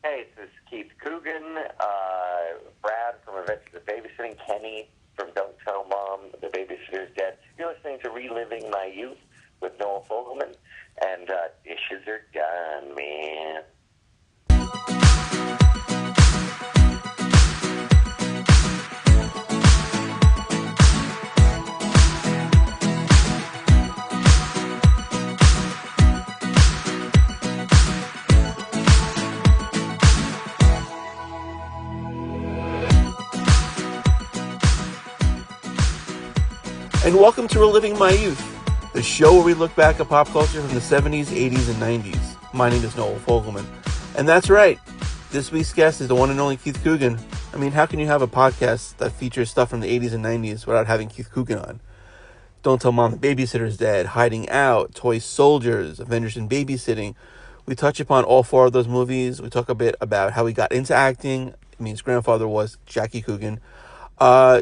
Hey, this is Keith Coogan, Brad from Adventures of Babysitting, Kenny from Don't Tell Mom, The Babysitter's Dead. You're listening to Reliving My Youth with Noel Fogelman, and dishes are done, man. And welcome to Reliving My Youth, the show where we look back at pop culture from the 70s, 80s, and 90s. My name is Noel Fogelman. And that's right, this week's guest is the one and only Keith Coogan. I mean, how can you have a podcast that features stuff from the 80s and 90s without having Keith Coogan on? Don't Tell Mom, The Babysitter's Dead, Hiding Out, Toy Soldiers, Avengers and Babysitting. We touch upon all four of those movies. We talk a bit about how he got into acting. I mean, his grandfather was Jackie Coogan.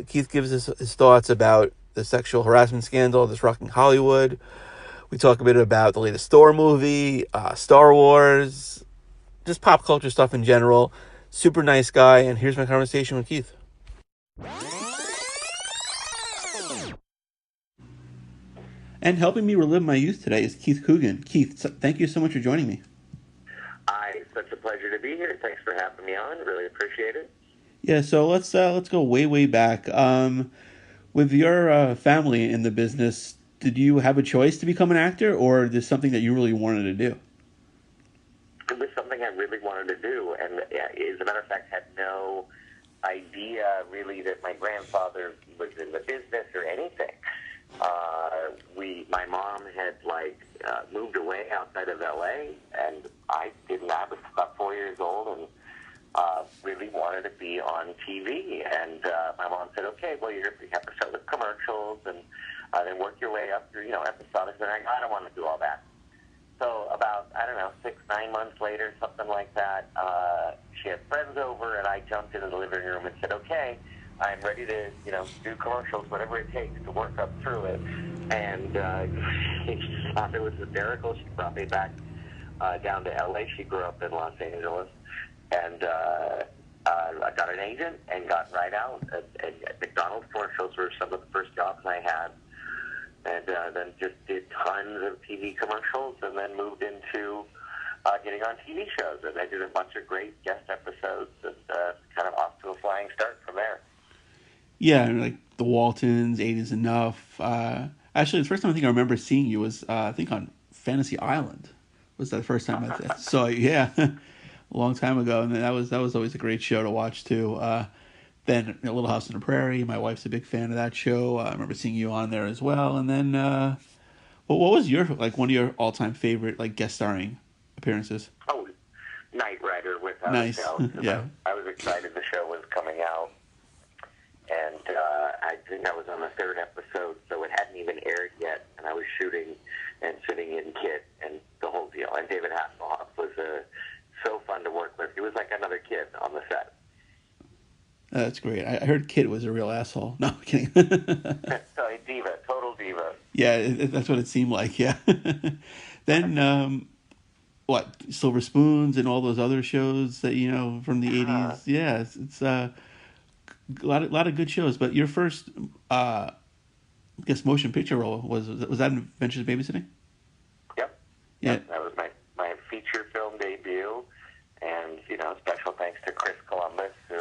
Keith gives us his thoughts about the sexual harassment scandal that's rocking Hollywood. We talk a bit about the latest Thor movie, Star Wars, just pop culture stuff in general. Super nice guy, and here's my conversation with Keith. And helping me relive my youth today is Keith Coogan. Keith, thank you so much for joining me. It's such a pleasure to be here. Thanks for having me on. Really appreciate it. Yeah, so let's go way back. With your family in the business, did you have a choice to become an actor, or is this something that you really wanted to do? It was something I really wanted to do, and as a matter of fact, had no idea really that my grandfather was in the business or anything. My mom had moved away outside of LA, and I didn't. I was about 4 years old, and really wanted to be on TV. And my mom said, "Okay, well, you have to start with commercials, and then work your way up through, episodic." And I don't want to do all that. So about 6-9 months later, something like that, she had friends over, and I jumped into the living room and said, "Okay, I'm ready to, do commercials, whatever it takes to work up through it." And she thought it was hysterical. She brought me back down to L.A. She grew up in Los Angeles. And I got an agent and got right out. And McDonald's commercials were some of the first jobs I had. And then just did tons of TV commercials, and then moved into getting on TV shows. And I did a bunch of great guest episodes, and kind of off to a flying start from there. Yeah, like the Waltons, 8 is Enough. Actually, the first time I think I remember seeing you was, I think, on Fantasy Island. Was that the first time I saw you? Yeah, a long time ago. And that was always a great show to watch, too. Then Little House on the Prairie. My wife's a big fan of that show. I remember seeing you on there as well. And then, what was your, one of your all-time favorite, guest starring appearances? Oh, Knight Rider without nice. a doubt. Yeah. I was excited the show was coming out. And I think I was on the third episode, so it hadn't even aired yet. And I was shooting and sitting in kit and the whole deal. And David Hasselhoff was so fun to work with. He was like another kid on the set. That's great. I heard Kit was a real asshole. No, I'm kidding. Sorry, diva, total diva. Yeah, that's what it seemed like, yeah. Then, Silver Spoons and all those other shows that, from the 80s. Yeah, it's a lot of good shows. But your first, I guess, motion picture role, was that Adventures of Babysitting? Yep. Yeah. Yep. That was my feature film debut. And, special thanks to Chris Columbus, who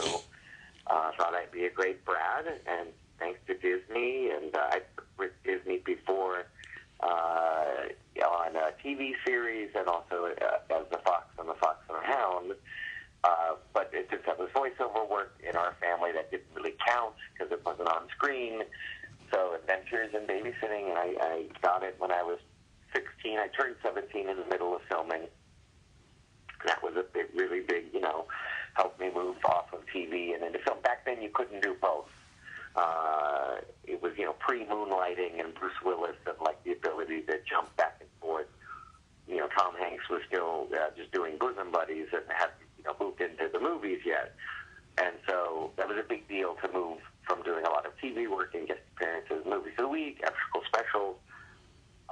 thought I'd be a great Brad, and thanks to Disney, and I worked with Disney before on a TV series, and also as the Fox and the Hound. But it just was voiceover work in our family that didn't really count because it wasn't on screen. So Adventures and Babysitting, and I got it when I was 16. I turned 17 in the middle of filming. That was a really big, helped me move off of TV and into film. Back then, you couldn't do both. It was, pre-Moonlighting and Bruce Willis, and the ability to jump back and forth. Tom Hanks was still just doing Bosom Buddies and hadn't, moved into the movies yet. And so that was a big deal to move from doing a lot of TV work and guest appearances, movies of the week, after-school specials,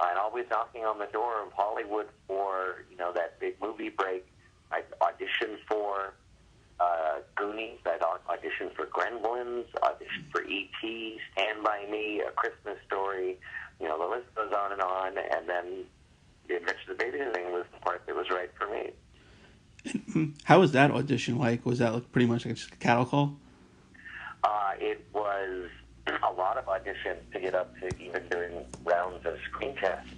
and always knocking on the door of Hollywood for, that big movie break I auditioned for auditioned for Gremlins, auditioned for E.T., Stand By Me, A Christmas Story. You know, the list goes on, and then The Adventures of Babysitting was the part that was right for me. How was that audition like? Was that like pretty much like just a cattle call? It was a lot of auditions to get up to even doing rounds of screen tests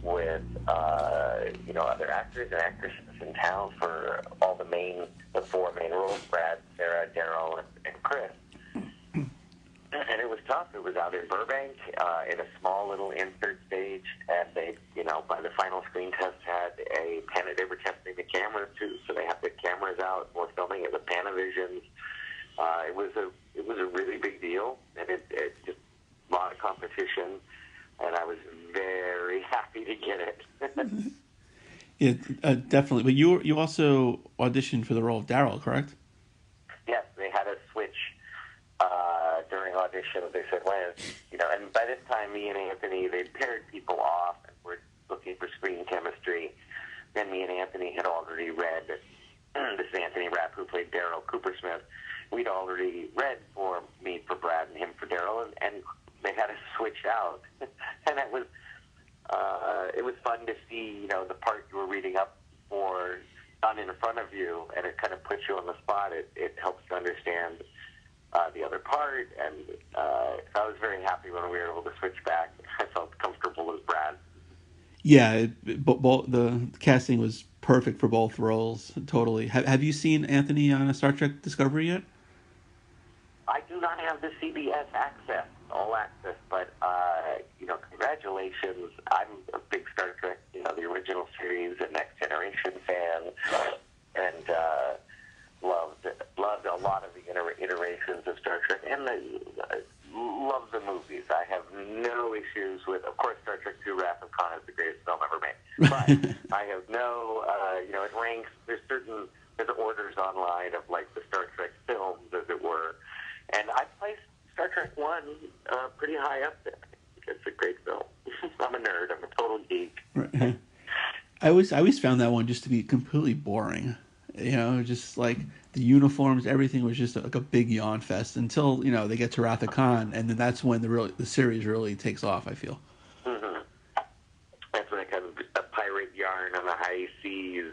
with, other actors and actresses in town for all the four main roles, Brad, Sarah, Daryl, and Chris. And it was tough. It was out in Burbank, in a small little insert stage, and they, by the final screen test had they were testing the cameras too, so they had the cameras out, we're filming it with Panavisions. It was a really big deal, and it just a lot of competition, and I was very happy to get it. Yeah, definitely. But you also auditioned for the role of Daryl, correct? Yes, they had a switch during auditions. They said, well, and by this time, me and Anthony, they'd paired people off, and we're looking for screen chemistry. Then me and Anthony had already read, this is Anthony Rapp, who played Daryl Coopersmith. We'd already read for me for Brad and him for Daryl, and they had us switch out. And it was fun to see, the part you were reading up for done in front of you, and it kind of puts you on the spot. It helps to understand the other part, and I was very happy when we were able to switch back. I felt comfortable as Brad. Yeah, the casting was perfect for both roles. Totally. Have you seen Anthony on a Star Trek Discovery yet? I do not have the CBS access, all access, but congratulations. I'm a big Star Trek, the original series and Next Generation fan, and loved a lot of the iterations of Star Trek, and love the movies. I have no issues with, of course, Star Trek II: Wrath of Khan is the greatest film ever made. But I have no, it ranks, there's orders online of like the Star Trek films, as it were. And I placed Star Trek 1 pretty high up there. It's a great film. I'm a nerd. I'm a total geek. Right. I always found that one just to be completely boring. Just like the uniforms, everything was just like a big yawn fest until they get to Wrath of Khan, and then that's when the series really takes off. I feel. Mm-hmm. That's like a pirate yarn on the high seas.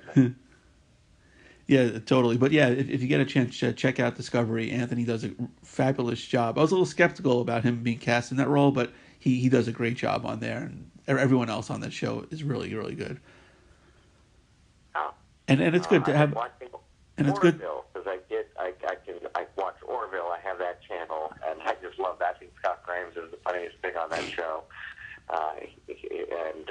Yeah, totally. But yeah, if you get a chance to check out Discovery, Anthony does a fabulous job. I was a little skeptical about him being cast in that role, but he does a great job on there, and everyone else on that show is really, really good. Oh. And it's good to have. And it's good because I watch Orville. I have that channel, and I just love that. I think Scott Grimes is the funniest thing on that show, and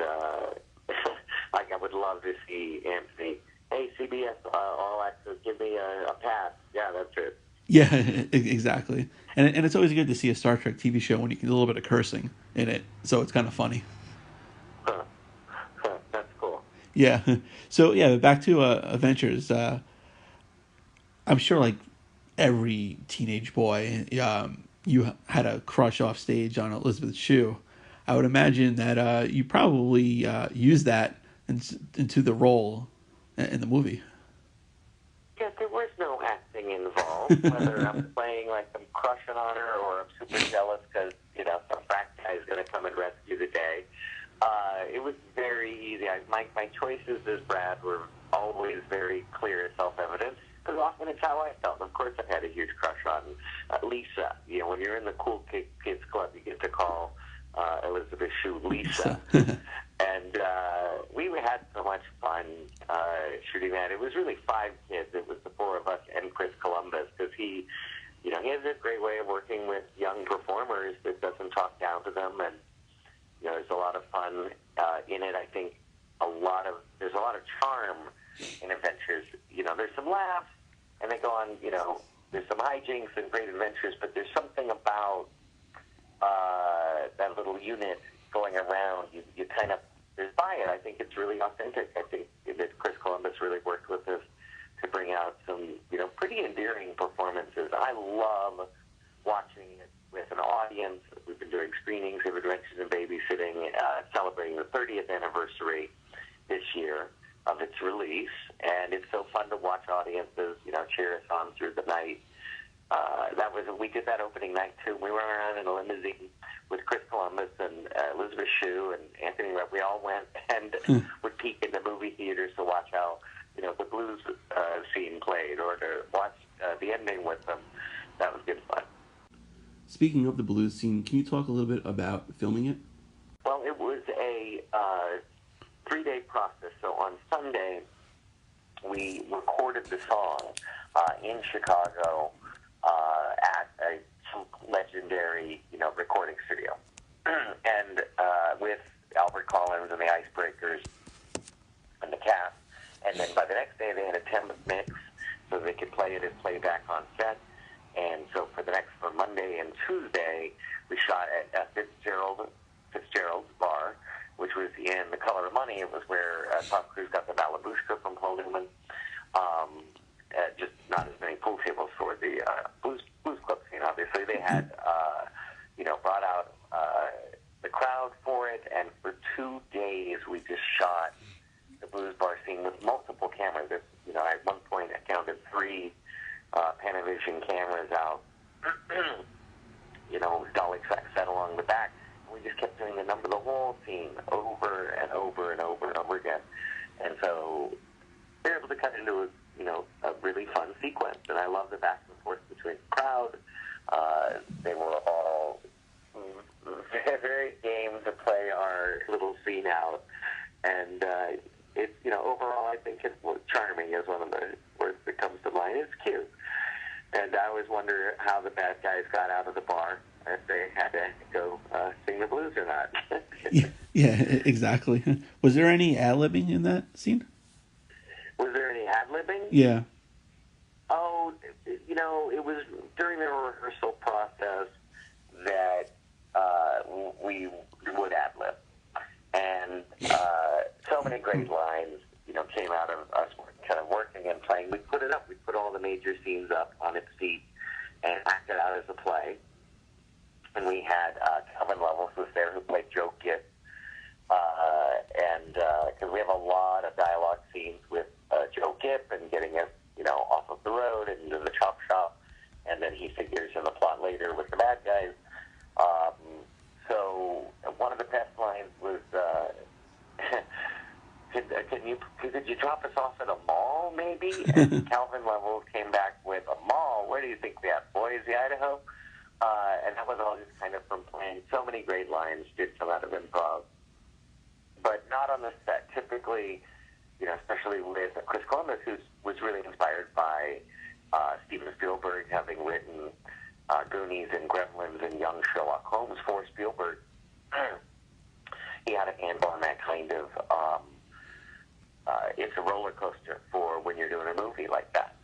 I would love to see Anthony. Hey, CBS All Access, give me a pass. Yeah, that's it. Yeah, exactly. And it's always good to see a Star Trek TV show when you can do a little bit of cursing in it, so it's kind of funny. That's cool. Yeah. So yeah, back to Adventures. I'm sure, like every teenage boy, you had a crush off stage on Elisabeth Shue. I would imagine that you probably used that into the role in the movie. Yeah, there was no acting involved. Whether I'm playing like I'm crushing on her or I'm super jealous because, some frat guy is going to come and rescue the day. It was very easy. My choices as Brad were always very clear and self-evident because often it's how I felt. Of course, I had a huge crush on Lisa. When you're in the cool kids club, you get to call Elisabeth Shue Lisa. And we had so much fun shooting that. It was really 5 kids. It was the 4 of us and Chris Columbus because he has a great way of working with young performers that doesn't talk down to them. And, there's a lot of fun in it. I think there's a lot of charm in Adventures. There's some laughs and they go on, there's some hijinks and great adventures, but there's something about that little unit going around. You kind of, there's buy it. I think it's really authentic. I think that Chris Columbus really worked with us to bring out some, pretty endearing performances. I love watching it with an audience. We've been doing screenings of Adventures in Babysitting, celebrating the 30th anniversary this year of its release, and it's so fun to watch audiences, cheer us on through the night. We did that opening night too. We were around in a limousine with Chris Columbus and Elisabeth Shue and Anthony Rupp. We all went and would peek in the movie theaters to watch how the blues scene played, or to watch the ending with them. That was good fun. Speaking of the blues scene, can you talk a little bit about filming it? Well, it was a 3-day process. So on Sunday, we recorded the song in Chicago at a legendary, recording studio, and with Albert Collins and the Icebreakers and the cast. And then by the next day, they had a 10-minute mix, so they could play it as playback on set. And so for Monday and Tuesday, we shot at Fitzgerald's bar, which was in The Color of Money. It was where Tom Cruise got the Malabushka from Paul Newman. Just not as many pool tables for the blues club scene. Obviously, they had brought out the crowd for it, and for 2 days we just shot the blues bar scene with multiple cameras. At one point I counted 3 Panavision cameras out, dolly track set along the back. And we just kept doing the whole scene over and over and over and over again. And so they're able to cut into a really fun sequence. And I love the back and forth between the crowd. They were all very game to play our little scene out. And it's, overall, I think it's charming is one of the words that comes to mind. It's cute. And I always wonder how the bad guys got out of the bar, if they had to go sing the blues or not. Yeah, exactly. Was there any ad-libbing in that scene? Was there any ad-libbing? Yeah. Oh, it was during the rehearsal process that we would ad-lib. And so many great lines, came out of us kind of working and playing. We put it up. We put all the major scenes up on its feet and acted out as a play. And we had Calvin Levels was there, who played Joe Gitt. And because we have a lot of dialogue scenes with Joe Gitt and getting us, off of the road and into the chop shop. And then he figures in the plot later with the bad guys. So one of the best lines was, could you drop us off at a mall, maybe? And Calvin Levels came back with, a mall? Where do you think we have? Boise, Idaho? And that was all just kind of from playing. So many great lines did come out of improv. But not on the set. Typically, especially with Chris Columbus, who was really inspired by Steven Spielberg, having written Goonies and Gremlins and Young Sherlock Holmes for Spielberg. He had a handle on that kind of it's a roller coaster for when you're doing a movie like that.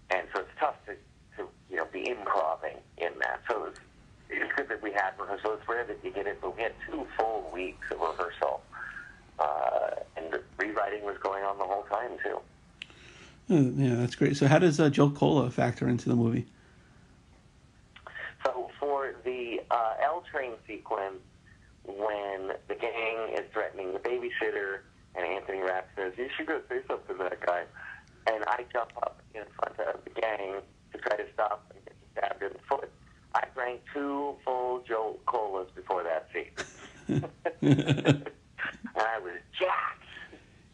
And so it's tough to be improving in that. So it's good that we had rehearsal. It's rare that you get it, but we had 2 full weeks of rehearsal. And the rewriting was going on the whole time, too. Yeah, that's great. So how does Joe Cola factor into the movie? So for the L train sequence, when the gang is threatening the babysitter, and Anthony Rapp says, "You should go say something to that guy," and I jump up in front of the gang to try to stop and get stabbed in the foot. I drank 2 full Joe Colas before that scene. And I was jacked.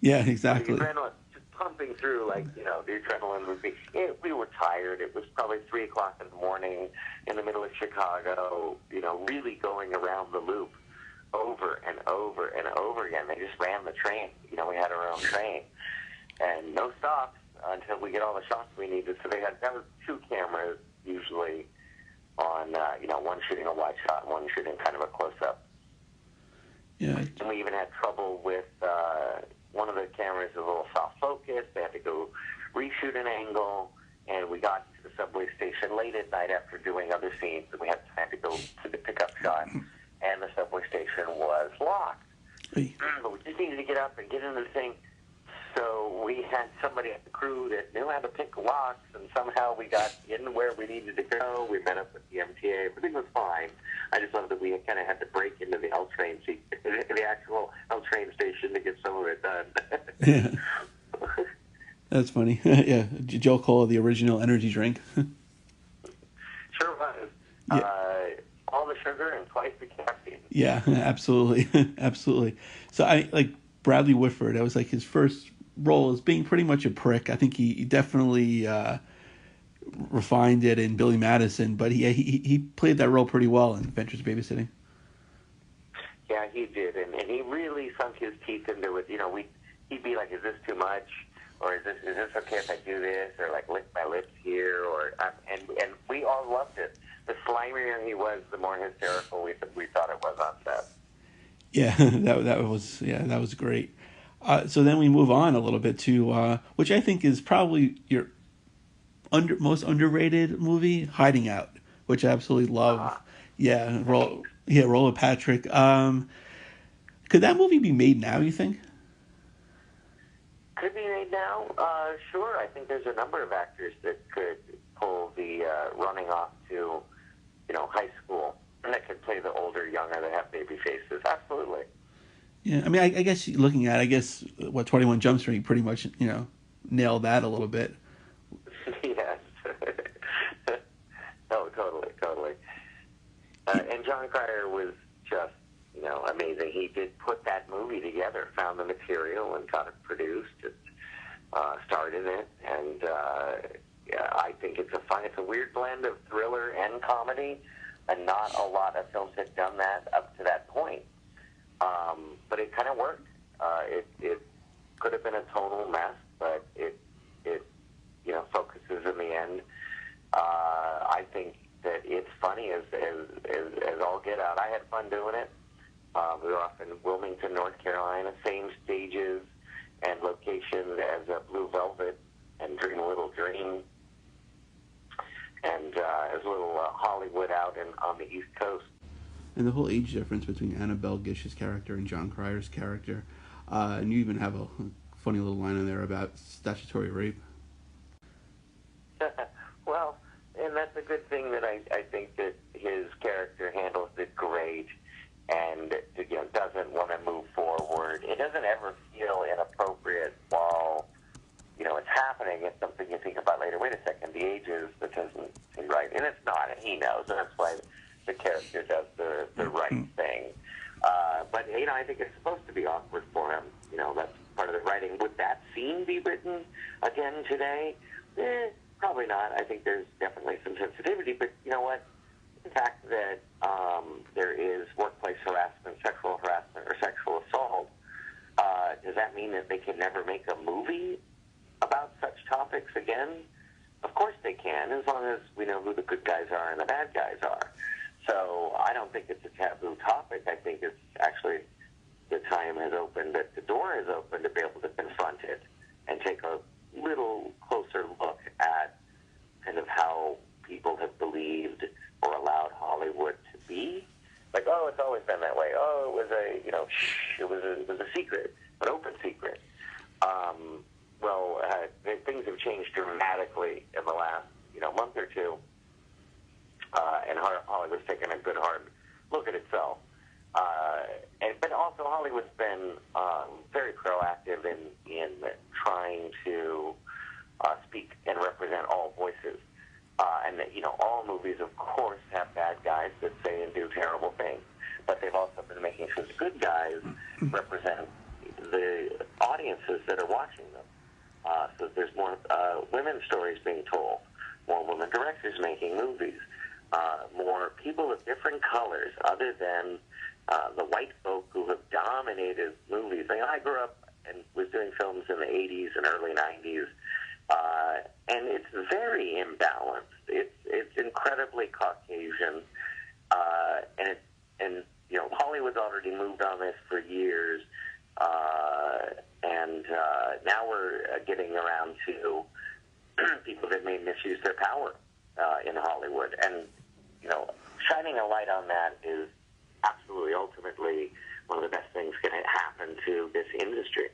Yeah, exactly. The adrenaline just pumping through, the adrenaline would be. We were tired. It was probably 3 o'clock in the morning in the middle of Chicago, really going around the loop over and over and over again. They just ran the train. We had our own train. And no stops until we get all the shots we needed. So that was 2 cameras usually on, one shooting a wide shot and one shooting kind of a close-up. Yeah. And we even had trouble with one of the cameras, a little soft focus. They had to go reshoot an angle. And we got to the subway station late at night after doing other scenes. And we had time to go to the pickup shot. And the subway station was locked. Hey. But we just needed to get up and get into the thing. So we had somebody at the crew that knew how to pick locks, and somehow we got in where we needed to go. We met up with the MTA. Everything was fine. I just loved that we kind of had to break into the L train the actual L train station to get some of it done. Yeah. That's funny. Yeah, Joe Cola, the original energy drink. sure was. Yeah. All the sugar and twice the caffeine. Yeah, absolutely, absolutely. So I like Bradley Whitford. That was like his first role as being pretty much a prick. I think he definitely refined it in Billy Madison, but he played that role pretty well in Adventures of Babysitting. Yeah, he did, and he really sunk his teeth into it. He'd be like, "Is this too much?" Or is this okay if I do this? Or like lick my lips here? Or and we all loved it. The slimier he was, the more hysterical we thought it was on set. Yeah, that was great. So then we move on a little bit to which I think is probably your most underrated movie, Hiding Out, which I absolutely love. Yeah, Rolla Patrick. Could that movie be made now, you think? Could be made now. Sure. I think there's a number of actors that could pull the running off to, high school, and that could play the older, younger, that have baby faces. Absolutely. Yeah, I mean, I guess looking at, 21 Jump Street pretty much, nailed that a little bit. Yes. No, totally. And John Cryer was just, amazing. He did put that movie together, found the material, and got it produced, and starred in it. And yeah, I think it's a weird blend of thriller and comedy, and not a lot of films had done that up to that point. But it kind of worked. It could have been a total mess, but it focuses in the end. I think that it's funny as all get out. I had fun doing it. We were off in Wilmington, North Carolina, same stages and locations as Blue Velvet and Dream a Little Dream, and as a little Hollywood out on the East Coast. And the whole age difference between Annabelle Gish's character and John Cryer's character, and you even have a funny little line in there about statutory rape. Well, and that's a good thing that I think that his character handles it great, and doesn't want to move forward. It doesn't ever feel inappropriate while it's happening. It's something you think about later. Wait a second, the ages, that doesn't seem right, and it's not, and he knows, and that's why the character does the right thing. But I think it's supposed to be awkward for him. That's part of the writing. Would that scene be written again today? Probably not. I think there's definitely some sensitivity, but you know what? The fact that there is workplace harassment, sexual harassment, or sexual assault, does that mean that they can never make a movie about such topics again? Of course they can, as long as we know who the good guys are and the bad guys are. So I don't think it's a taboo topic. I think it's actually the time has opened, that the door has opened to be able to confront it and take a little closer look at kind of how people have believed or allowed Hollywood to be. Like, oh, it's always been that way. Oh, it was it was a secret, an open secret. Things have changed dramatically in the last, month or two. And Hollywood's taken a good hard look at itself. But also Hollywood's been very proactive in trying to speak and represent all voices. And that, all movies, of course, have bad guys that say and do terrible things. But they've also been making sure the good guys represent the audiences that are watching them. So there's more women's stories being told, more women directors making movies, more people of different colors other than the white folk who have dominated movies. I grew up and was doing films in the 80s and early 90s, and it's very imbalanced. It's incredibly Caucasian, and Hollywood's already moved on this for years, and now we're getting around to people that may misuse their power in Hollywood, and shining a light on that is absolutely, ultimately, one of the best things going to happen to this industry.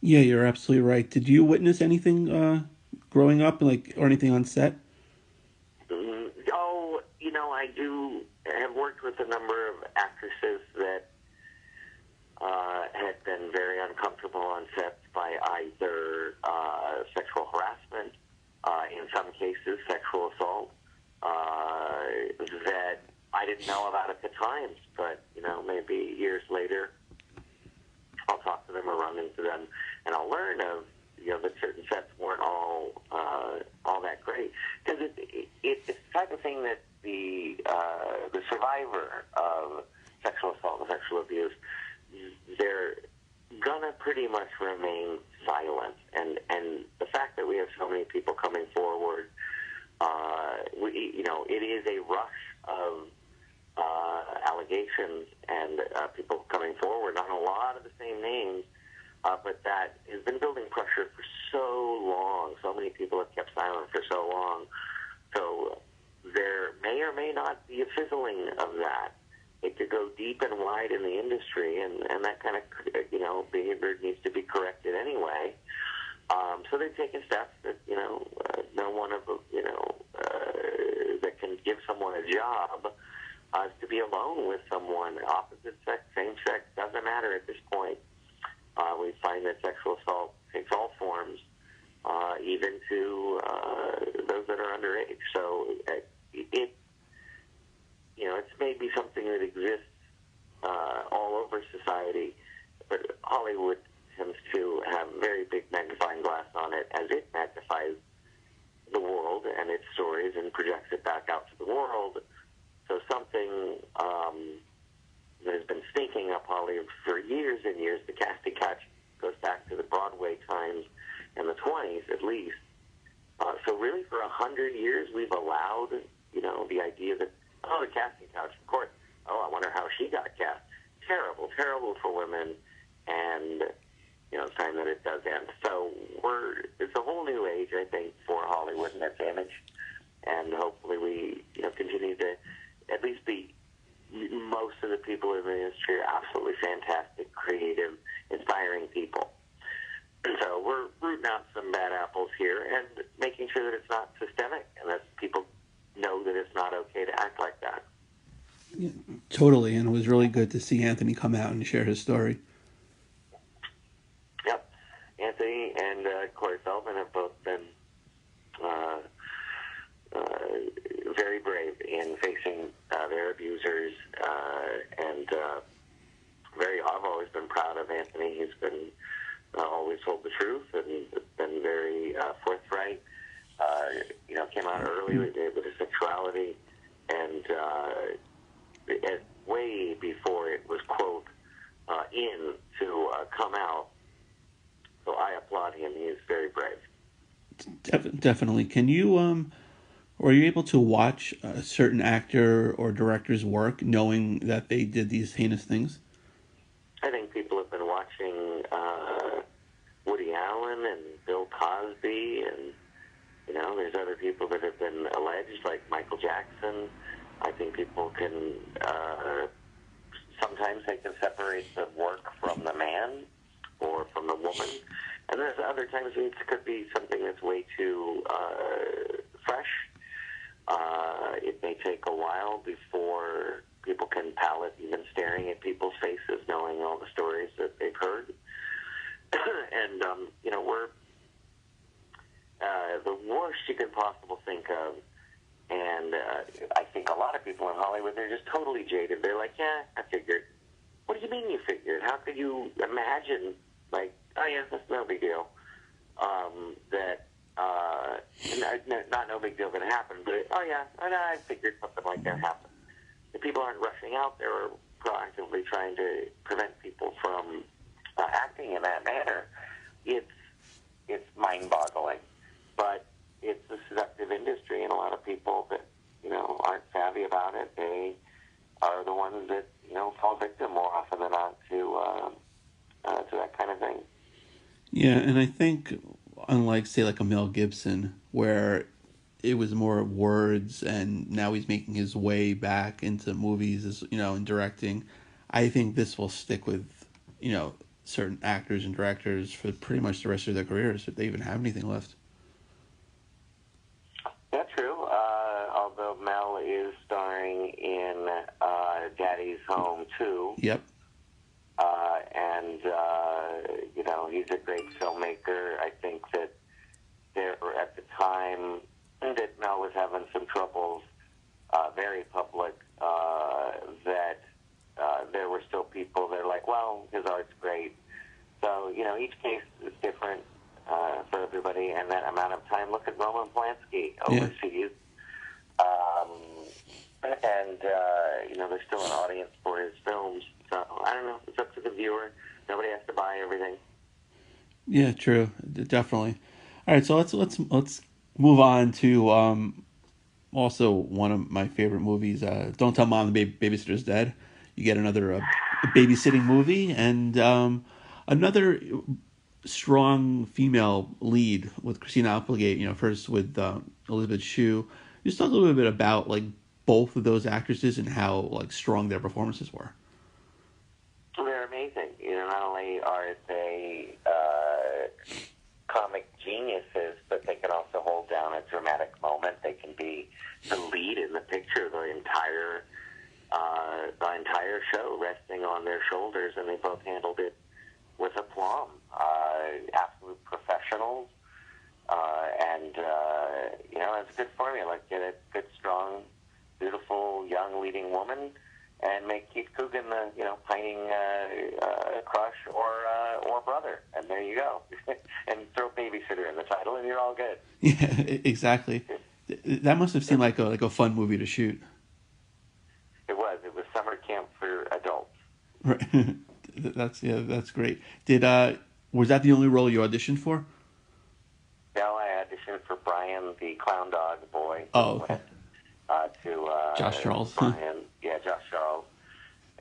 Yeah, you're absolutely right. Did you witness anything growing up, or anything on set? I do have worked with a number of actresses that had been very uncomfortable on sets by either sexual harassment, in some cases sexual assault, I didn't know about at the time, but, maybe years later, I'll talk to them or run into them, and I'll learn of, that certain sets weren't all that great. Because it's the type of thing that the survivor of sexual assault and sexual abuse, they're gonna pretty much remain silent. And the fact that we have so many people coming forward, it is a rush of allegations and people coming forward on a lot of the same names, but that has been building pressure for so long. So many people have kept silent for so long. So there may or may not be a fizzling of that. It could go deep and wide in the industry, and that kind of, behavior needs to be corrected anyway. So they've taken steps that, no one of, that can give someone a job is to be alone with someone, opposite sex, same sex, doesn't matter at this point. We find that sexual assault takes all forms, even to those that are underage. So it's maybe something that exists all over society, but Hollywood tends to have a very big magnifying glass on it as it magnifies the world and its stories and projects it back out to the world. So something that has been sneaking up Hollywood for years and years, the casting couch goes back to the Broadway times in the 20s at least. So really for 100 years we've allowed, the idea that, the casting couch, of course, I wonder how she got cast. Terrible, terrible for women, and, it's time that it does end. So it's a whole new age, I think, for Hollywood and its image, and hopefully we, continue to at least be, most of the people in the industry are absolutely fantastic, creative, inspiring people. So we're rooting out some bad apples here and making sure that it's not systemic and that people know that it's not okay to act like that. Yeah, totally, and it was really good to see Anthony come out and share his story. Yep. Anthony and Corey Feldman have both been very brave in facing their abusers, and I've always been proud of Anthony. He's been always told the truth and been very forthright. Came out early with his sexuality, and way before it was, quote, in to come out. So I applaud him. He is very brave. Definitely. Can you, were you able to watch a certain actor or director's work knowing that they did these heinous things? I think people have been watching Woody Allen and Bill Cosby, and there's other people that have been alleged, like Michael Jackson. I think people can sometimes they can separate the work from the man or from the woman, and there's other times it could be something that's way too fresh. It may take a while before people can palate even staring at people's faces, knowing all the stories that they've heard. And, we're the worst you can possibly think of. And I think a lot of people in Hollywood, they're just totally jaded. They're like, yeah, I figured. What do you mean you figured? How could you imagine, like, oh, yeah, that's no big deal. Not no big deal going to happen, but, oh, yeah, I figured something like that happened. The people aren't rushing out there or proactively trying to prevent people from acting in that manner. It's mind-boggling. But it's a seductive industry, and a lot of people that, aren't savvy about it, they are the ones that, fall victim more often than not to that kind of thing. Yeah, and I think, unlike, say, like a Mel Gibson, where it was more words and now he's making his way back into movies, as and directing, I think this will stick with, certain actors and directors for pretty much the rest of their careers, if they even have anything left. That's true. Although Mel is starring in Daddy's Home too. Yep. And he's a great filmmaker. I think that there at the time that Mel was having some troubles, very public everybody in that amount of time. Look at Roman Polanski overseas. And, there's still an audience for his films. So, I don't know. It's up to the viewer. Nobody has to buy everything. Yeah, true. Definitely. All right, so let's move on to also one of my favorite movies, Don't Tell Mom the Babysitter's Dead. You get another babysitting movie, and another strong female lead with Christina Applegate, first with Elisabeth Shue. Just talk a little bit about like both of those actresses and how like strong their performances were. They're amazing. Not only are they comic geniuses, but they can also hold down a dramatic moment. They can be the lead in the picture the entire show, resting on their shoulders, and they both handled it with aplomb. Absolute professionals, and it's a good formula. Get a good, strong, beautiful, young leading woman, and make Keith Coogan the pining crush or brother, and there you go. And throw Babysitter in the title, and you're all good. Yeah, exactly. That must have seemed like a fun movie to shoot. It was summer camp for adults. Right. That's great. Was that the only role you auditioned for? No, I auditioned for Brian, the clown dog boy. Oh, okay. To Josh Charles. Brian, Josh Charles,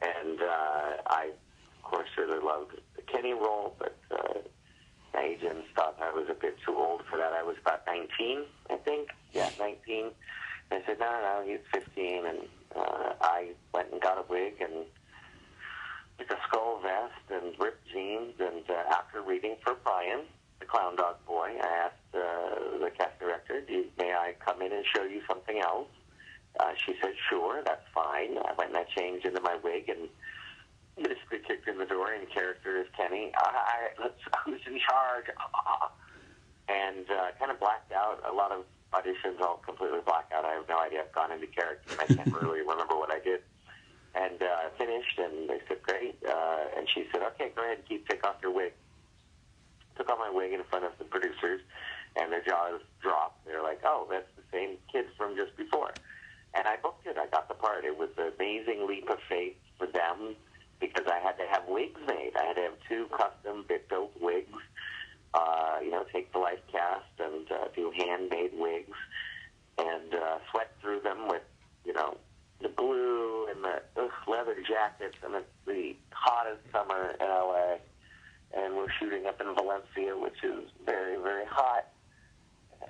and I, of course, really loved the Kenny role, but my agents thought I was a bit too old for that. I was about 19, I think. Yeah, 19. And I said, no, he's 15, and I went and got a wig and took a skull vest and ripped jeans, and after reading for Brian, the clown dog boy, I asked the cast director, may I come in and show you something else? She said, sure, that's fine. I went and I changed into my wig and basically kicked in the door in character as Kenny. Who's in charge? And kind of blacked out. A lot of auditions all completely blacked out. I have no idea. I've gone into character and I can't really remember what I did. And finished, and they said, great. And she said, okay, go ahead and take off your wig. Took off my wig in front of the producers, and their jaws dropped. They're like, oh, that's the same kid from just before. And I booked it. I got the part. It was an amazing leap of faith for them because I had to have wigs made. I had to have 2 custom built wigs, take the life cast and do handmade wigs and sweat through them with, the glue and the leather jackets, and it's the hottest summer in LA. And we're shooting up in Valencia, which is very, very hot.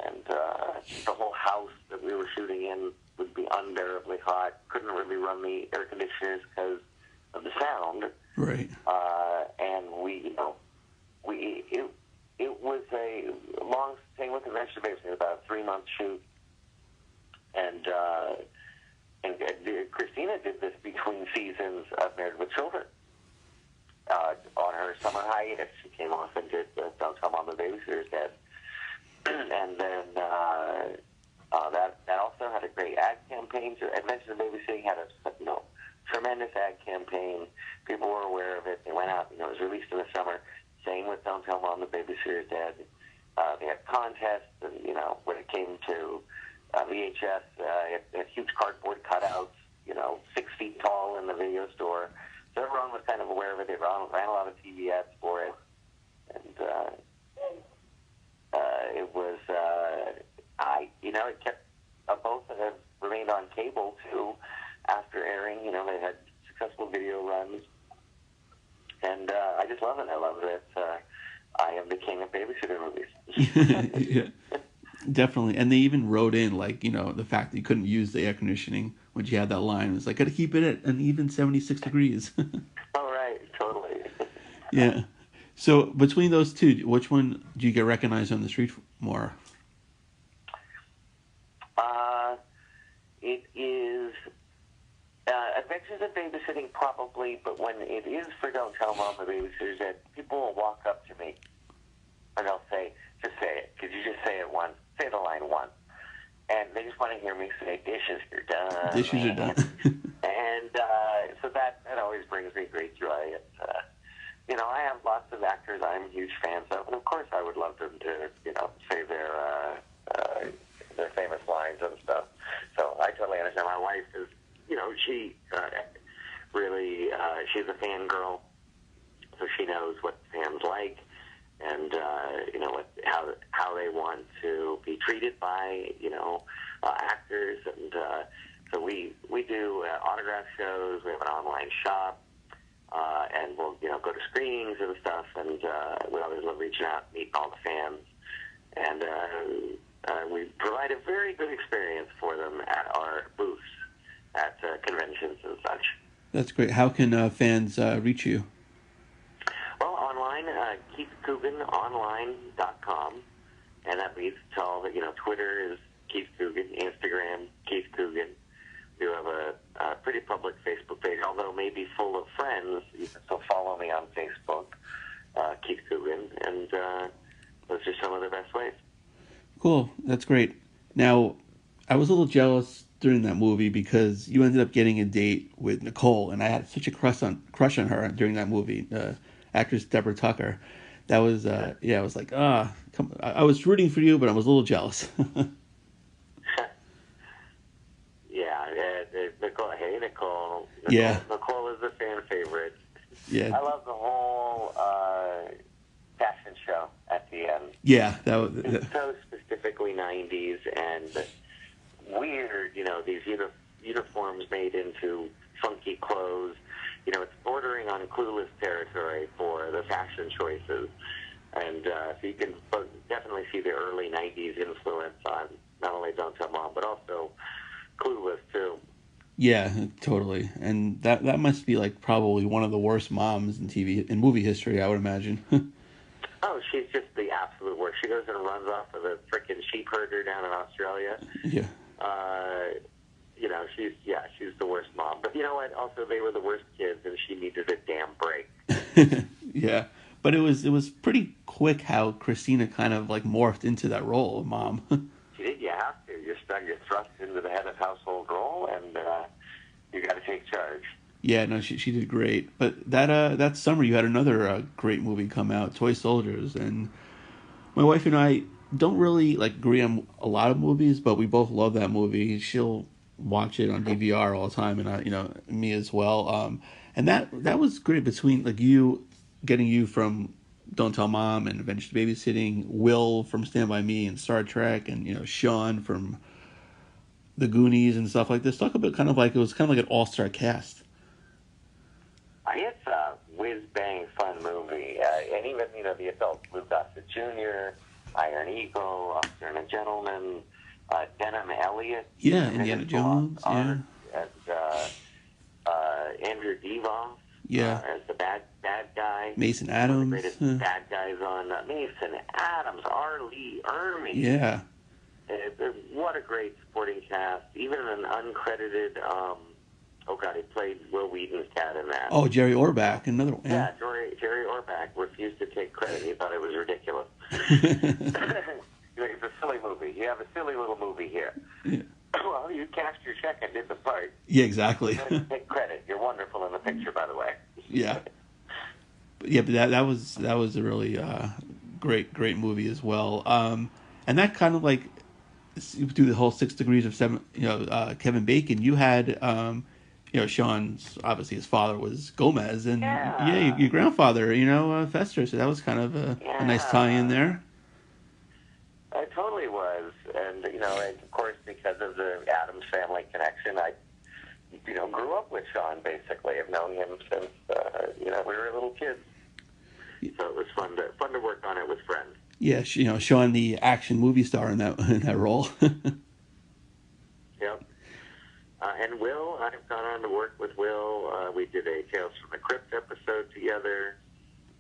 And the whole house that we were shooting in would be unbearably hot. Couldn't really run the air conditioners because of the sound. Right. And it was a long thing with the Adventure Babysitter, about a 3-month shoot. And Christina did this between seasons of Married with Children. On her summer hiatus, she came off and did Don't Tell Mom the Babysitter's Dead. And then that also had a great ad campaign. Adventures of Babysitting had a tremendous ad campaign. People were aware of it. They went out. It was released in the summer. Same with Don't Tell Mom the Babysitter's Dead. They had contests, and when it came to VHS, it had huge cardboard cutouts, 6 feet tall in the video store. So everyone was kind of aware of it. They ran a lot of TV ads for it, and it was it kept both have remained on cable too after airing. They had successful video runs, and I just love it. I love that I am the king of babysitter movies. Yeah, definitely. And they even wrote in the fact that you couldn't use the air conditioning when you had that line. It was like, got to keep it at an even 76 degrees. Oh, right, totally. Yeah. So between those two, which one do you get recognized on the street more? It is Adventures of Babysitting, probably, but when it is for Don't Tell Mom the Babysitter's Dead, people will walk up to me and they'll say, just say it. Could you just say it once? Say the line once. And they just want to hear me say, dishes are done. Dishes are done. And so that always brings me great joy. I have lots of actors I'm huge fans of, and of course I would love them to, say their famous lines and stuff. So I totally understand. My wife is, she really, she's a fangirl, so she knows what fans like, and how they want to be treated by, actors, and so we do autograph shows. We have an online shop. And we'll, go to screenings and stuff, and we always love reaching out, meeting all the fans, and we provide a very good experience for them at our booths at conventions and such. That's great. How can fans reach you? Well, online, KeithCooganOnline.com, and that leads to all the, Twitter is Keith Coogan, Instagram, Keith Coogan. We do have a pretty public Facebook page, although maybe full of friends. You can still follow me on Facebook, Keith Coogan, and those are some of the best ways. Cool. That's great. Now, I was a little jealous during that movie because you ended up getting a date with Nicole, and I had such a crush on her during that movie, actress Deborah Tucker. That was, I was like, I was rooting for you, but I was a little jealous. Nicole. Yeah. Nicole is a fan favorite. Yeah. I love the whole fashion show at the end. Yeah. It's so specifically 90s and weird, these uniforms made into funky clothes. It's bordering on clueless territory for the fashion choices. And so you can definitely see the early 90s influence on not only Don't Tell Mom, but also Clueless, too. Yeah, totally. And that must be like probably one of the worst moms in movie history, I would imagine. Oh, she's just the absolute worst. She goes and runs off with a freaking sheep herder down in Australia. Yeah. She's the worst mom. But you know what? Also, they were the worst kids, and she needed a damn break. Yeah. But it was pretty quick how Christina kind of like morphed into that role of mom. She did. You have to. You're thrust into the head of household role, and you got to take charge. Yeah, no, she did great. But that summer you had another great movie come out, Toy Soldiers, and my wife and I don't really like agree on a lot of movies, but we both love that movie. She'll watch it on DVR all the time, and me as well. And that was great between like getting you from Don't Tell Mom and eventually Babysitting, Will from Stand By Me and Star Trek, and Sean from The Goonies and stuff like this. Talk about it was kind of like an all-star cast. It's a whiz-bang fun movie. And even, the adults, Lou Gossett Jr., Iron Eagle, Officer and a Gentleman, Denham Elliott. Yeah, Indiana Jones, yeah. And Andrew Devoff. Yeah. As the bad guy. Mason Adams. One of the greatest bad guys on Mason Adams, R. Lee Ermey. Yeah. What a great supporting cast. Even an uncredited, he played Will Wheaton's cat in that. Oh, Jerry Orbach, another one. Yeah, Jerry Orbach refused to take credit. He thought it was ridiculous. It's a silly movie. You have a silly little movie here. Yeah. Well, you cashed your check and did the part. Yeah, exactly. Take credit. You're wonderful in the picture, by the way. Yeah. Yeah, but that was a really great movie as well. And that kind of like through the whole 6 Degrees of Kevin Bacon, you had Sean's obviously his father was Gomez, and your grandfather, Fester. So that was kind of a nice tie-in there. It totally was, and and of course because of the Addams family connection, I grew up with Sean. Basically, I've known him since we were little kids. So it was fun to work on it with friends. Yeah, Sean, the action movie star in that role. Yep. And Will, I've gone on to work with Will. We did a Tales from the Crypt episode together.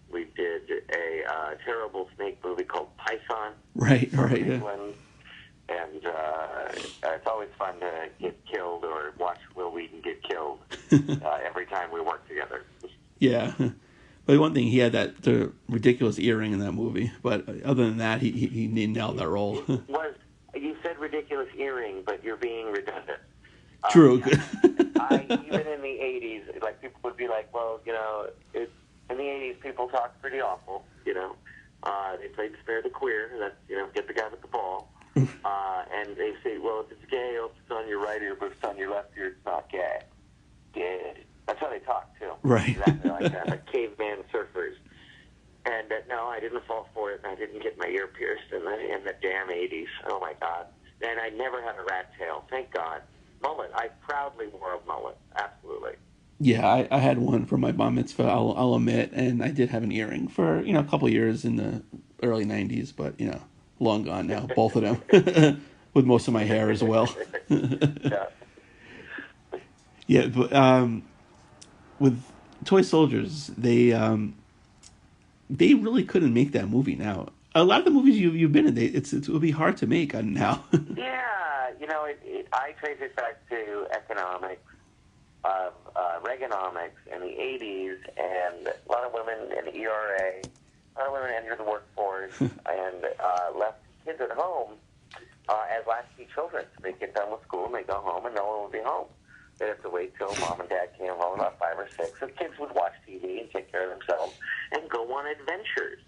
We did a terrible snake movie called Python. Right. England. And it's always fun to get killed or watch Will Wheaton get killed every time we work together. Yeah. But one thing, he had the ridiculous earring in that movie. But other than that, he nailed that role. You said ridiculous earring, but you're being redundant. True. Even in the 80s, like people would be like, well, in the 80s, people talked pretty awful, you know. They played Spare the Queer, that's, you know, get the guy with the ball. And they say, well, if it's gay, if it's on your right ear, but if it's on your left ear, it's not gay. Gay. That's how they talk, too. Right. Exactly like that, like caveman surfers. And no, I didn't fall for it, and I didn't get my ear pierced in the damn 80s. Oh, my God. And I never had a rat tail, thank God. Mullet. I proudly wore a mullet, absolutely. Yeah, I had one for my bar mitzvah, I'll admit, and I did have an earring for, a couple of years in the early 90s, but, long gone now, both of them, with most of my hair as well. Yeah. Yeah, but with Toy Soldiers, they really couldn't make that movie now. A lot of the movies you've been in, it would be hard to make now. Yeah, I trace it back to economics, of Reaganomics in the 80s, and a lot of women in the ERA, a lot of women entered the workforce and left kids at home as latchkey children. So they get done with school and they go home and no one would be home. They'd have to wait till mom and dad came home about 5 or 6. So kids would watch TV and take care of themselves and go on adventures.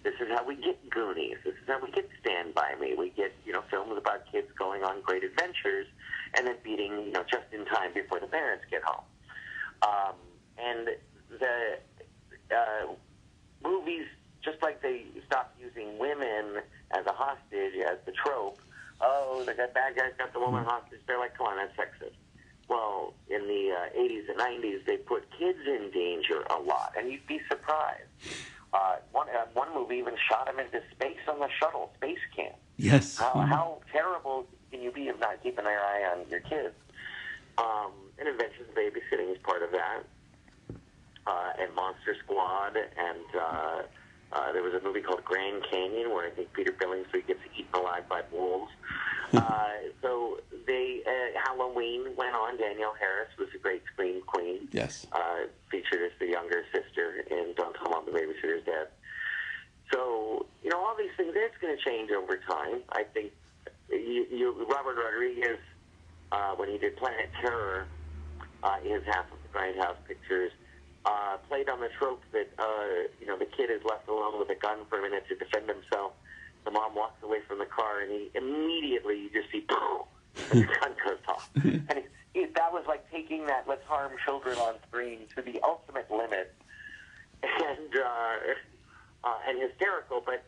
This is how we get Goonies. This is how we get Stand By Me. We get, films about kids going on great adventures and then beating, just in time before the parents get home. And the movies, just like they stopped using women as a hostage, as the trope, the bad guys got the woman hostage, they're like, come on, that's sexist. Well, in the 80s and 90s, they put kids in danger a lot, and you'd be surprised. One movie even shot him into space on the shuttle, Space Camp. Yes. How terrible can you be of not keeping your eye on your kids? And Adventures of Babysitting is part of that. And Monster Squad, and there was a movie called Grand Canyon where I think Peter Billingsley gets eaten alive by wolves. So Halloween went on. Danielle Harris was a great scream queen. Yes. Featured as the younger sister in Don't Tell Mom the Babysitter's Dead. So, all these things, it's going to change over time. I think Robert Rodriguez, when he did Planet Terror, his half of the Grindhouse pictures, played on the trope that, the kid is left alone with a gun for a minute to defend himself. The mom walks away from the car, and you just see, boom, and the gun goes off. And that was like taking that let's harm children on screen to the ultimate limit. And hysterical, but,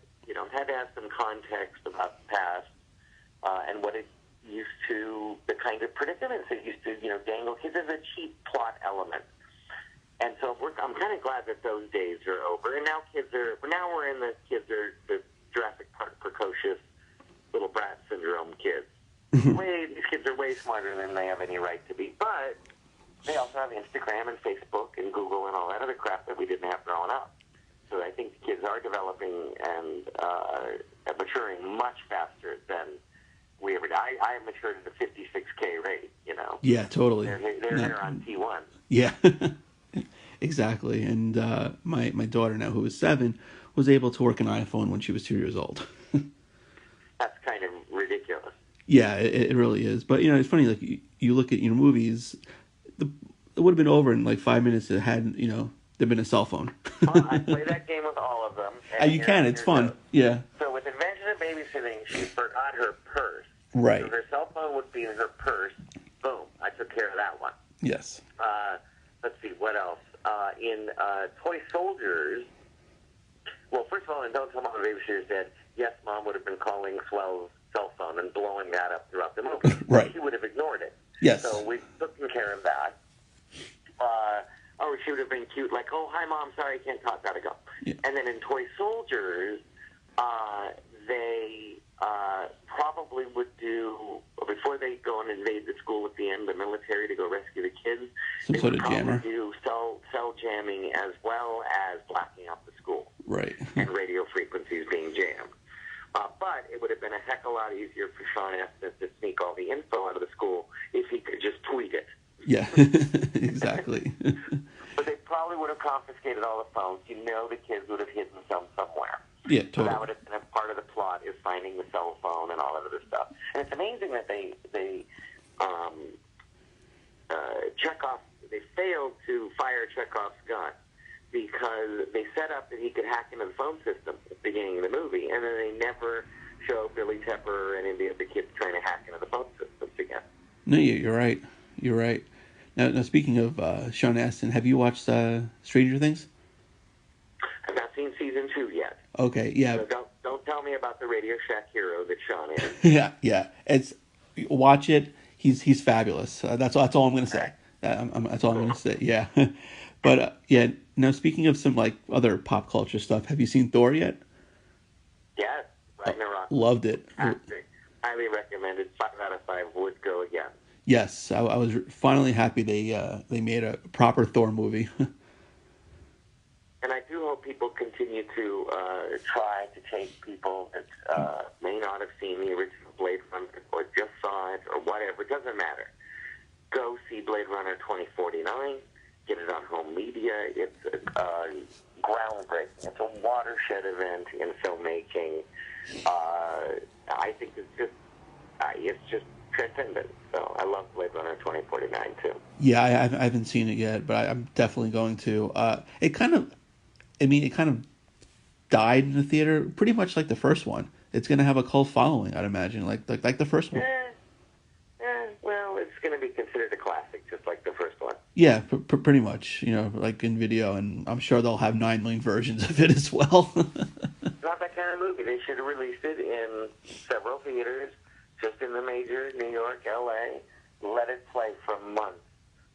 had to have some context about the past and what it used to, the kind of predicaments it used to, dangle kids as a cheap plot element. And so I'm kind of glad that those days are over. And now we're in the Jurassic Park precocious little brat syndrome kids. These kids are way smarter than they have any right to be. But they also have Instagram and Facebook and Google and all that other crap that we didn't have growing up. So I think the kids are developing and maturing much faster than we ever did. I matured at a 56K rate, Yeah, totally. They're on T1. Yeah, exactly. And my daughter now, who is 7, was able to work an iPhone when she was 2 years old. That's kind of ridiculous. Yeah, it really is. But, it's funny, like, you look at, movies, it would have been over in, like, 5 minutes if it hadn't, there'd been a cell phone. I play that game with all of them. You can, it's fun. Yeah. So with Adventures of Babysitting, she forgot her purse. Right. So her cell phone would be in her purse. Boom, I took care of that one. Yes. Let's see, what else? In Toy Soldiers, well, first of all, in Don't Tell Mom the Babysitter's Dead, yes, Mom would have been calling Swell's cell phone and blowing that up throughout the movie. Right. She would have ignored it. Yes. So we took care of that. Or she would have been cute, like, oh, hi, Mom, sorry, I can't talk, gotta go. Yeah. And then in Toy Soldiers, they probably would do, before they go and invade the school at the end, the military to go rescue the kids, some they sort would of probably jammer. do cell jamming as well as blacking out the school. Right. And radio frequencies being jammed. But it would have been a heck of a lot easier for Sean Astin to sneak all the info out of the school if he could just tweet it. Yeah, exactly. But they probably would have confiscated all the phones. The kids would have hidden some somewhere. Yeah, totally. So that would have been a part of the plot, is finding the cell phone and all that other stuff. And it's amazing that they failed to fire Chekhov's gun. because they set up that he could hack into the phone system at the beginning of the movie, and then they never show Billy Tepper or any of the other kids trying to hack into the phone systems again. No, you're right. You're right. Now speaking of Sean Astin, have you watched Stranger Things? I've not seen season 2 yet. Okay, yeah. So don't tell me about the Radio Shack hero that Sean is. Yeah. Watch it. He's fabulous. That's all I'm gonna say. That's all I'm gonna say. Yeah. But yeah. Now speaking of some like other pop culture stuff, have you seen Thor yet? Yes, Ragnarok. Loved it. Fantastic. Highly recommended. 5 out of 5 would go again. Yes, I was finally happy they made a proper Thor movie. And I do hope people continue to try to take people that may not have seen the original Blade Runner or just saw it or whatever. It doesn't matter. Go see Blade Runner 2049. Get it on home media. It's groundbreaking. It's a watershed event in filmmaking. I think it's just transcendent. So I love Blade Runner 2049 too. Yeah, I haven't seen it yet, but I'm definitely going to. It kind of died in the theater, pretty much like the first one. It's going to have a cult following, I'd imagine, like the first one. Well, it's going to be considered a classic, just like the first one. Yeah, pretty much. Like in video, and I'm sure they'll have 9 million versions of it as well. Not that kind of movie. They should have released it in several theaters, just in the major New York, L.A. Let it play for months.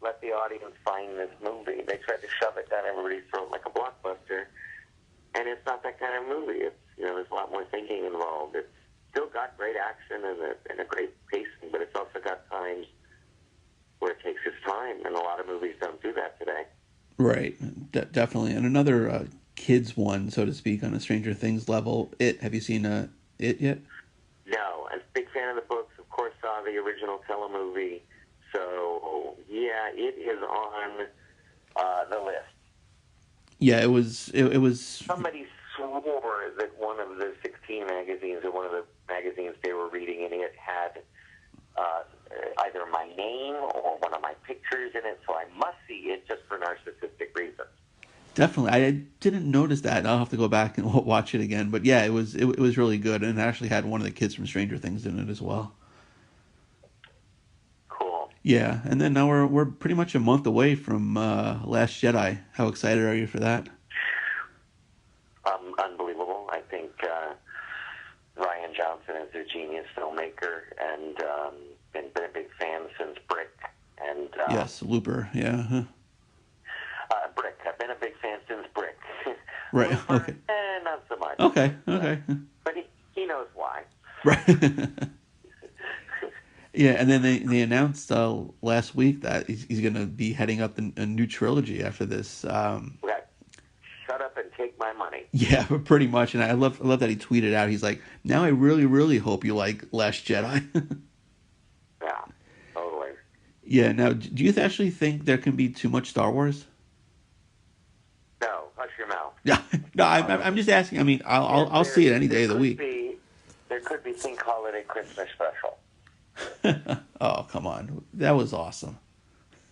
Let the audience find this movie. They tried to shove it down everybody's throat like a blockbuster, and it's not that kind of movie. It's there's a lot more thinking involved. It's still got great action and a great pacing, but it's also got times where it takes its time, and a lot of movies don't do that today. Right, definitely. And another kids one, so to speak, on a Stranger Things level. Have you seen it yet? No, I'm a big fan of the books. Of course, saw the original telemovie. So yeah, it is on the list. Yeah, it was. Somebody swore that one of the 16 magazines, or one of the magazines they were reading in it, had either my name or one of my pictures in it. So I must see it just for narcissistic reasons. Definitely, I didn't notice that. I'll have to go back and watch it again. But yeah, it was really good, and it actually had one of the kids from Stranger Things in it as well. Cool. Yeah, and then now we're pretty much a month away from Last Jedi. How excited are you for that? Unbelievable. I think Rian Johnson is a genius filmmaker, and been a big fan since Brick. And yes, Looper. Yeah. Brick. I've been a big fan since Brick. Right. Looper, Okay. Not so much. Okay. But he knows why. Right. Yeah, and then they announced last week that he's going to be heading up a new trilogy after this. Shut up and take my money. Yeah, pretty much. And I love that he tweeted out. He's like, "Now I really, really hope you like Last Jedi." Yeah, totally. Yeah. Now, do you actually think there can be too much Star Wars? No, hush your mouth. Yeah. No, I'm just asking. I mean, I'll see it any day of the week. There could be Think Holiday Christmas Special. Oh, come on. That was awesome.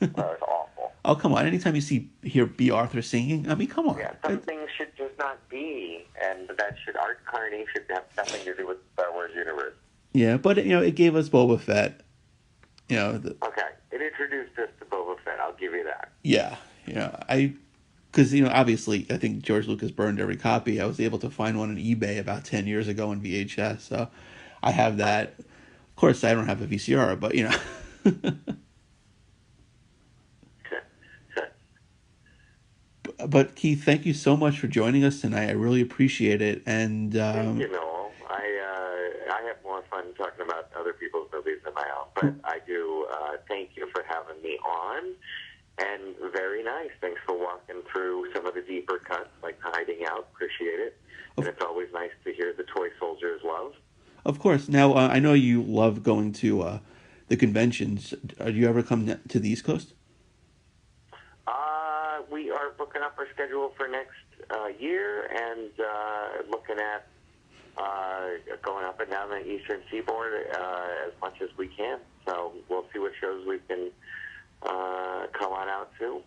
That was awful. Oh, come on. Anytime you hear B. Arthur singing, I mean, come on. Yeah, some things should just not be, and Art Carney should have nothing to do with the Star Wars universe. Yeah, but, it gave us Boba Fett. Okay, it introduced us to Boba Fett, I'll give you that. Yeah, because, obviously, I think George Lucas burned every copy. I was able to find one on eBay about 10 years ago in VHS, so I have that. Of course, I don't have a VCR, but, But, Keith, thank you so much for joining us tonight. I really appreciate it. And thank you, Noel. I have more fun talking about other people's movies than my own, but I do thank you for having me on. And very nice. Thanks for walking through some of the deeper cuts, like Hiding Out. Appreciate it. And it's always nice to hear the toy soldiers love. Of course. Now, I know you love going to the conventions. Do you ever come to the East Coast? We are booking up our schedule for next year and looking at going up and down the Eastern Seaboard as much as we can. So we'll see what shows we can come on out to.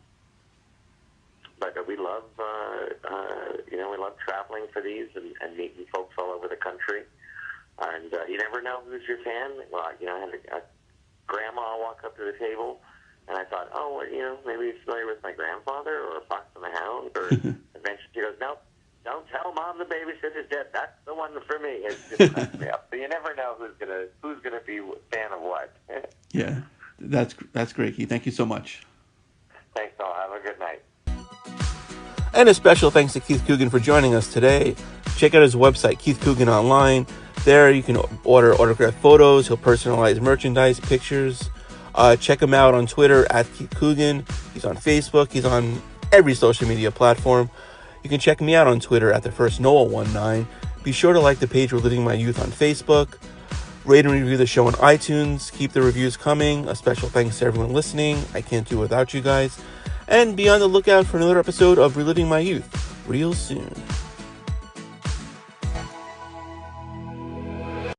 but we love, we love traveling for these and meeting folks all over the country. And you never know who's your fan. Well, I had a grandma walk up to the table, and I thought, maybe he's familiar with my grandfather or Fox and the Hound. Or eventually she goes, nope, don't tell Mom the Babysitter's dead. That's the one for me. It just cracks me up. So you never know who's gonna be a fan of what. Yeah, that's great, Keith. Thank you so much. Thanks, all. Have a good night. And a special thanks to Keith Coogan for joining us today. Check out his website, Keith Coogan Online. There you can order autographed photos. He'll personalize merchandise, pictures. Check him out on Twitter at Keith Coogan. He's on Facebook. He's on every social media platform. You can check me out on Twitter at TheFirstNoah19. Be sure to like the page Reliving My Youth on Facebook. Rate and review the show on iTunes. Keep the reviews coming. A special thanks to everyone listening. I can't do it without you guys. And be on the lookout for another episode of Reliving My Youth real soon.